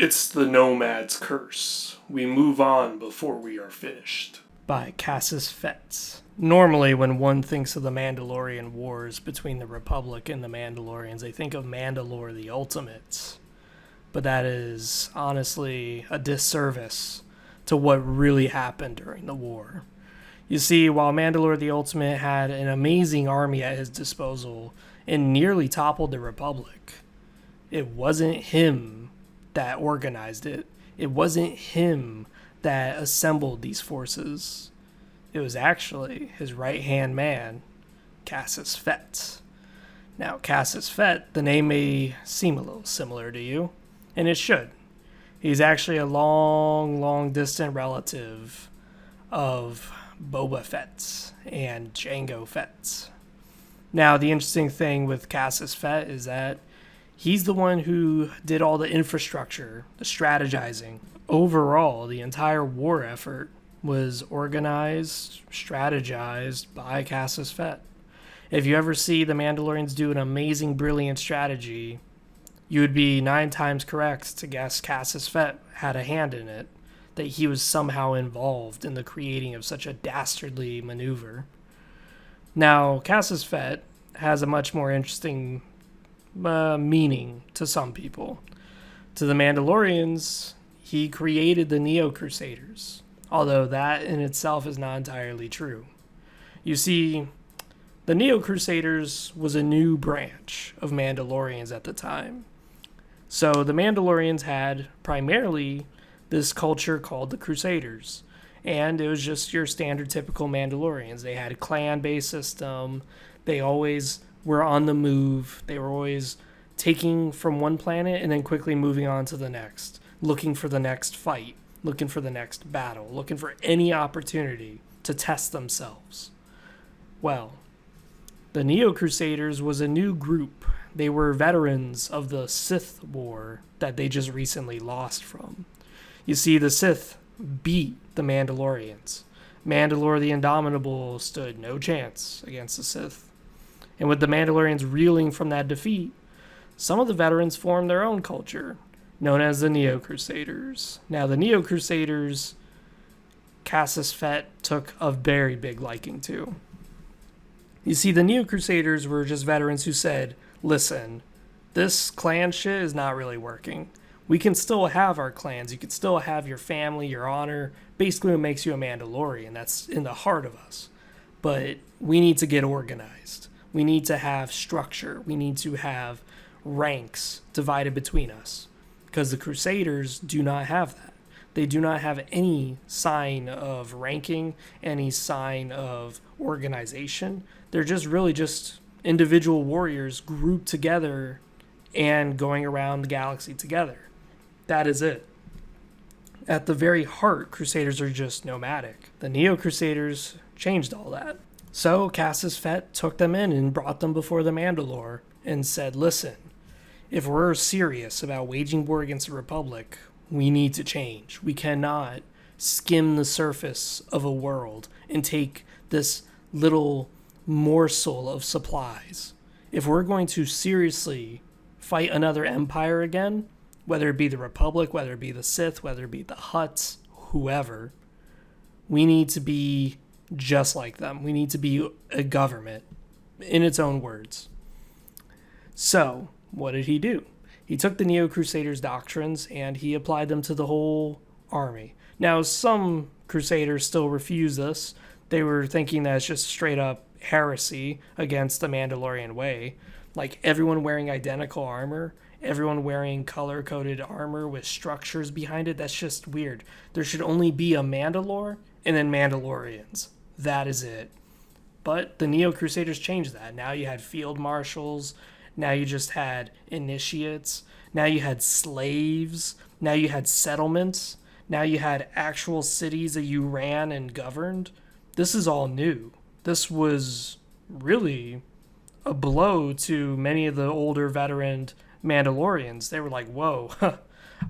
It's the Nomad's Curse. We move on before we are finished. By Cassus Fett. Normally, when one thinks of the Mandalorian Wars between the Republic and the Mandalorians, they think of Mandalore the Ultimate. But that is honestly a disservice to what really happened during the war. You see, while Mandalore the Ultimate had an amazing army at his disposal and nearly toppled the Republic, it wasn't him that organized it. It wasn't him that assembled these forces. It was actually his right-hand man, Cassus Fett. Now, Cassus Fett, the name may seem a little similar to you, and it should. He's actually a long distant relative of Boba Fett and Jango Fett. Now, the interesting thing with Cassus Fett is that he's the one who did all the infrastructure, the strategizing. Overall, the entire war effort was organized, strategized by Cassus Fett. If you ever see the Mandalorians do an amazing, brilliant strategy, you would be 9 times correct to guess Cassus Fett had a hand in it, that he was somehow involved in the creating of such a dastardly maneuver. Now, Cassus Fett has a much more interesting meaning to some people. To the Mandalorians, he created the Neo-Crusaders, although that in itself is not entirely true. You see, the Neo-Crusaders was a new branch of Mandalorians at the time. So the Mandalorians had primarily this culture called the Crusaders, and it was just your standard typical Mandalorians. They had a clan-based system. They always were on the move. They were always taking from one planet and then quickly moving on to the next, looking for the next fight, looking for the next battle, looking for any opportunity to test themselves. Well, the Neo-Crusaders was a new group. They were veterans of the Sith War that they just recently lost from. You see, the Sith beat the Mandalorians. Mandalore the Indomitable stood no chance against the Sith. And with the Mandalorians reeling from that defeat, some of the veterans formed their own culture, known as the Neo-Crusaders. Now, the Neo-Crusaders, Cassus Fett took a very big liking to. You see, the Neo-Crusaders were just veterans who said, listen, this clan shit is not really working. We can still have our clans. You can still have your family, your honor. Basically, what makes you a Mandalorian. That's in the heart of us. But we need to get organized. We need to have structure. We need to have ranks divided between us. Because the Crusaders do not have that. They do not have any sign of ranking, any sign of organization. They're just really just individual warriors grouped together and going around the galaxy together. That is it. At the very heart, Crusaders are just nomadic. The Neo-Crusaders changed all that. So Cassus Fett took them in and brought them before the Mandalore and said, listen, if we're serious about waging war against the Republic, we need to change. We cannot skim the surface of a world and take this little morsel of supplies. If we're going to seriously fight another empire again, whether it be the Republic, whether it be the Sith, whether it be the Hutts, whoever, we need to be just like them. We need to be a government, in its own words. So, what did he do? He took the Neo-Crusaders' doctrines and he applied them to the whole army. Now, some Crusaders still refuse this. They were thinking that it's just straight up heresy against the Mandalorian way. Like everyone wearing identical armor, everyone wearing color-coded armor with structures behind it. That's just weird. There should only be a Mandalore and then Mandalorians. That is it. But the Neo-Crusaders changed that. Now you had field marshals. Now you just had initiates. Now you had slaves. Now you had settlements. Now you had actual cities that you ran and governed. This is all new. This was really a blow to many of the older veteran Mandalorians. They were like, whoa,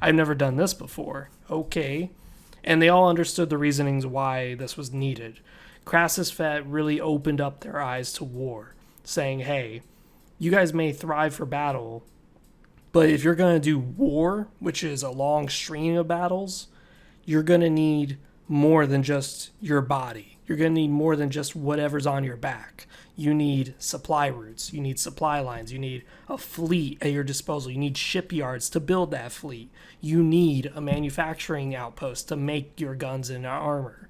I've never done this before. Okay. And they all understood the reasonings why this was needed. Cassus Fett really opened up their eyes to war, saying, hey, you guys may thrive for battle, But if you're going to do war, which is a long string of battles, you're going to need more than just your body. You're going to need more than just whatever's on your back. You need supply routes. You need supply lines. You need a fleet at your disposal. You need shipyards to build that fleet. You need a manufacturing outpost to make your guns and armor.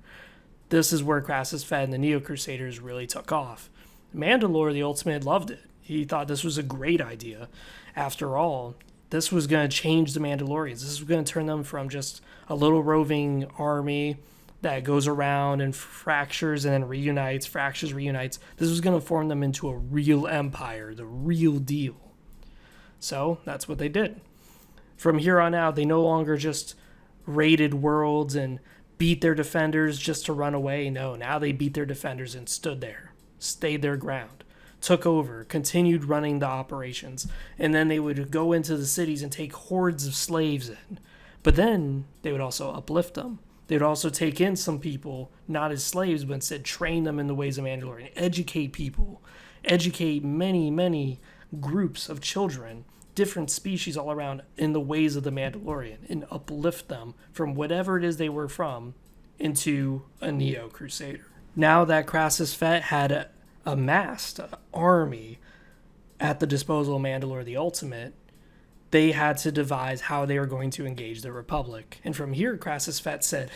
This is where Cassus Fett and the Neo-Crusaders really took off. Mandalore the Ultimate loved it. He thought this was a great idea. After all, this was going to change the Mandalorians. This was going to turn them from just a little roving army that goes around and fractures and then reunites, fractures, reunites. This was going to form them into a real empire, the real deal. So that's what they did. From here on out, they no longer just raided worlds and beat their defenders just to run away. No, now they beat their defenders and stood there, stayed their ground, took over, continued running the operations, and then they would go into the cities and take hordes of slaves in. But then they would also uplift them. They would also take in some people, not as slaves, but instead train them in the ways of Mandalorian, educate people, educate many, many groups of children, different species all around in the ways of the Mandalorian, and uplift them from whatever it is they were from into a Neo-Crusader. Now that Cassus Fett had amassed an army at the disposal of Mandalore the Ultimate, they had to devise how they were going to engage the Republic. And from here, Cassus Fett said,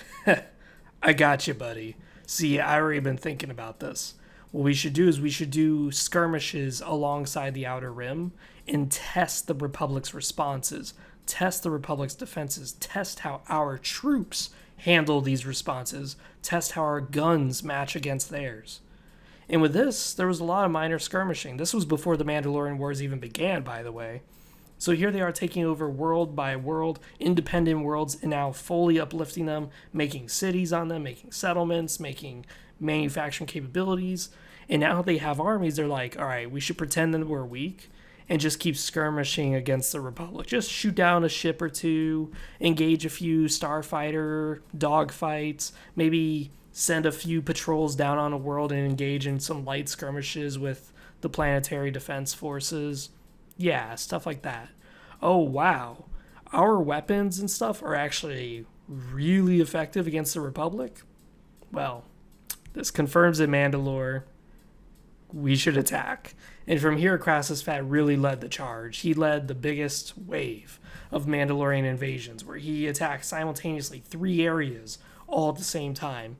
I got you, buddy. See, I already been thinking about this. What we should do is we should do skirmishes alongside the Outer Rim and test the Republic's responses, test the Republic's defenses, test how our troops handle these responses, test how our guns match against theirs. And with this, there was a lot of minor skirmishing. This was before the Mandalorian Wars even began, by the way. So here they are taking over world by world, independent worlds, and now fully uplifting them, making cities on them, making settlements, making manufacturing capabilities. And now they have armies. They're like, all right, we should pretend that we're weak and just keep skirmishing against the Republic. Just shoot down a ship or two, engage a few starfighter dogfights, maybe send a few patrols down on a world and engage in some light skirmishes with the planetary defense forces. Yeah, stuff like that. Oh, wow. Our weapons and stuff are actually really effective against the Republic? Well, this confirms that Mandalore, we should attack. And from here, Cassus Fett really led the charge. He led the biggest wave of Mandalorian invasions, where he attacked simultaneously 3 areas all at the same time.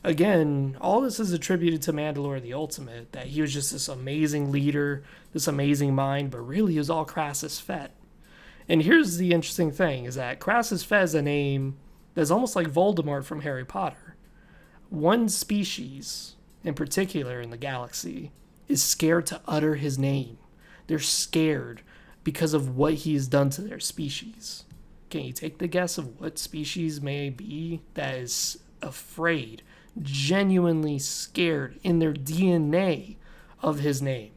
Again, all this is attributed to Mandalore the Ultimate, that he was just this amazing leader, this amazing mind, but really it was all Cassus Fett. And here's the interesting thing, is that Cassus Fett is a name that's almost like Voldemort from Harry Potter. One species, in particular in the galaxy, is scared to utter his name. They're scared because of what he has done to their species. Can you take the guess of what species may be that is afraid, genuinely scared in their DNA of his name?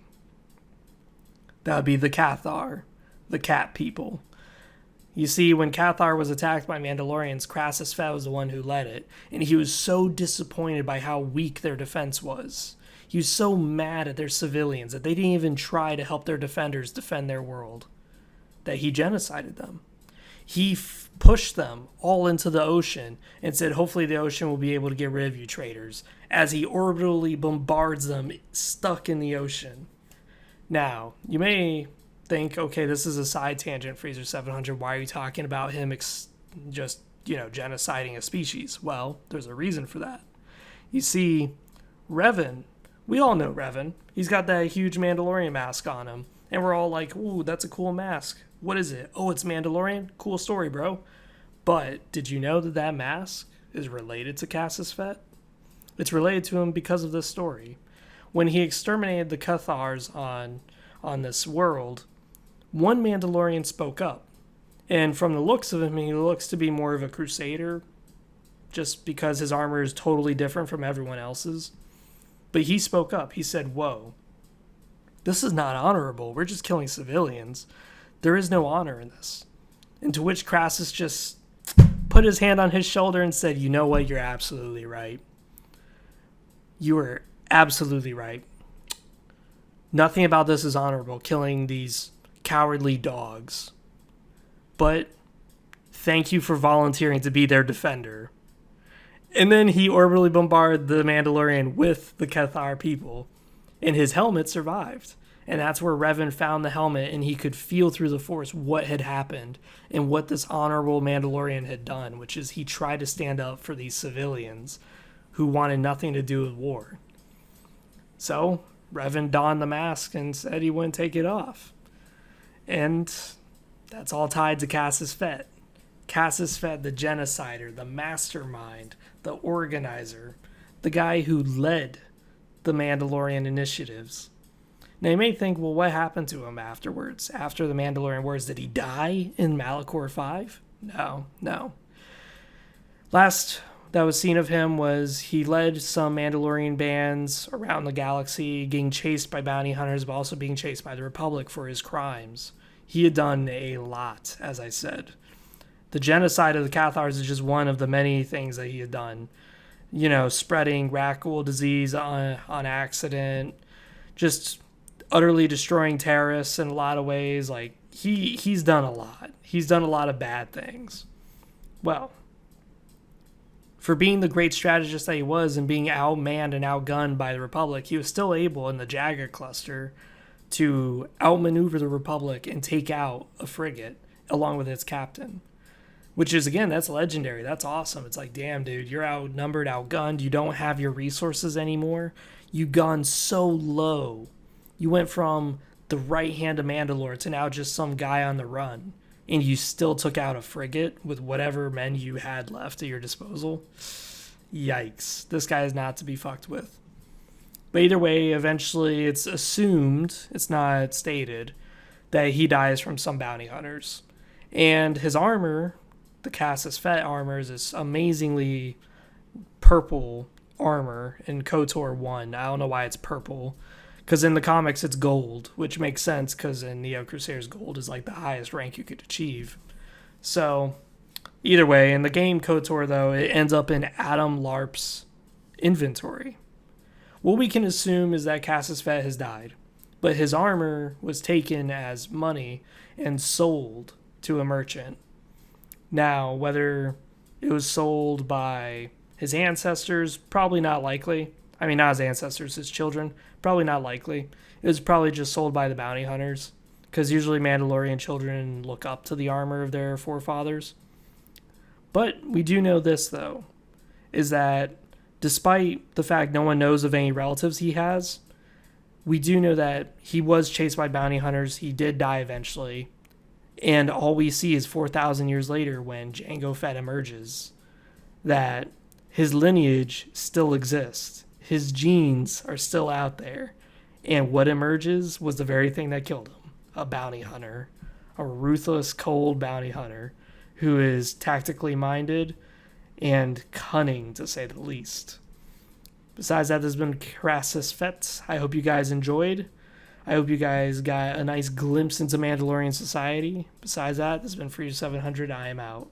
That would be the Cathar, the cat people. You see, when Cathar was attacked by Mandalorians, Cassus Fett was the one who led it, and he was so disappointed by how weak their defense was. He was so mad at their civilians that they didn't even try to help their defenders defend their world, that he genocided them. He pushed them all into the ocean and said, hopefully the ocean will be able to get rid of you traitors, as he orbitally bombards them stuck in the ocean. Now, you may think, okay, this is a side tangent, Freezer 700. Why are you talking about him genociding a species? Well, there's a reason for that. You see, Revan, we all know Revan. He's got that huge Mandalorian mask on him. And we're all like, ooh, that's a cool mask. What is it? Oh, it's Mandalorian? Cool story, bro. But did you know that that mask is related to Cassus Fett? It's related to him because of this story. When he exterminated the Cathars on this world, one Mandalorian spoke up. And from the looks of him, he looks to be more of a crusader, just because his armor is totally different from everyone else's. But he spoke up. He said, whoa, this is not honorable. We're just killing civilians. There is no honor in this. And to which Cassus just put his hand on his shoulder and said, you know what? You're absolutely right. You are absolutely right. Nothing about this is honorable, killing these cowardly dogs. but thank you for volunteering to be their defender. And then he orbitally bombarded the Mandalorian with the Cathar people, and his helmet survived. And that's where Revan found the helmet, and he could feel through the Force what had happened and what this honorable Mandalorian had done, which is he tried to stand up for these civilians who wanted nothing to do with war. So Revan donned the mask and said he wouldn't take it off. And that's all tied to Cassus Fett. Cassus Fett, the genocider, the mastermind, the organizer, the guy who led the Mandalorian initiatives. Now you may think, well, what happened to him afterwards? After the Mandalorian Wars, did he die in Malachor 5? No. Last that was seen of him was he led some Mandalorian bands around the galaxy, getting chased by bounty hunters, but also being chased by the Republic for his crimes. He had done a lot, as I said. The genocide of the Cathars is just one of the many things that he had done. You know, spreading Rakul disease on accident, just utterly destroying terrorists in a lot of ways. Like, he's done a lot. He's done a lot of bad things. Well, for being the great strategist that he was and being outmanned and outgunned by the Republic, he was still able in the Jagger cluster to outmaneuver the Republic and take out a frigate along with its captain. Which is, again, that's legendary. That's awesome. It's like, damn, dude, you're outnumbered, outgunned. You don't have your resources anymore. You've gone so low. You went from the right hand of Mandalore to now just some guy on the run. And you still took out a frigate with whatever men you had left at your disposal. Yikes. This guy is not to be fucked with. But either way, eventually it's assumed, it's not stated, that he dies from some bounty hunters. And his armor, the Cassus Fett armor, is this amazingly purple armor in KOTOR 1. I don't know why it's purple. Because in the comics, it's gold, which makes sense because in Neo Crusaders, gold is like the highest rank you could achieve. So, either way, in the game KOTOR, though, it ends up in Adam Larp's inventory. What we can assume is that Cassus Fett has died, but his armor was taken as money and sold to a merchant. Now, whether it was sold by his ancestors, probably not likely. I mean, not his ancestors, his children, probably not likely. It was probably just sold by the bounty hunters, because usually Mandalorian children look up to the armor of their forefathers. But we do know this, though, is that despite the fact no one knows of any relatives he has, we do know that he was chased by bounty hunters. He did die eventually. And all we see is 4,000 years later when Jango Fett emerges, that his lineage still exists. His genes are still out there. And what emerges was the very thing that killed him. A bounty hunter. A ruthless, cold bounty hunter who is tactically minded and cunning, to say the least. Besides that, there's been Cassus Fett. I hope you guys enjoyed. I hope you guys got a nice glimpse into Mandalorian society. Besides that, this has been Free 700. I am out.